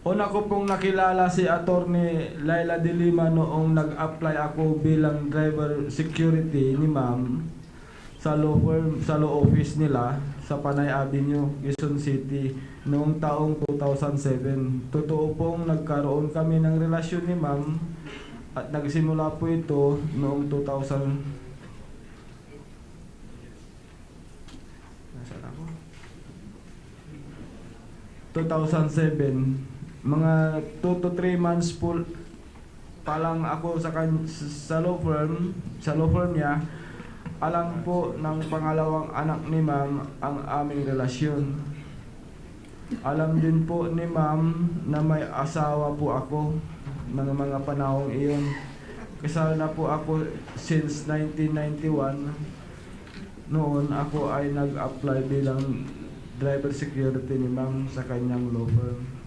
Una ko pong nakilala si Attorney Laila de Lima noong nag-apply ako bilang driver security ni ma'am sa law firm, sa law office nila sa Panay Avenue, Quezon City noong taong 2007. Totoo pong nagkaroon kami ng relasyon ni ma'am at nagsimula po ito noong 2007. Mga 2 to 3 months po pa lang ako sa law firm niya. Alam po ng pangalawang anak ni ma'am ang aming relasyon. Alam din po ni ma'am na may asawa po ako ng mga panahong iyon. Kasal na po ako since 1991. Noon ako ay nag-apply bilang driver security ni ma'am sa kanyang law firm.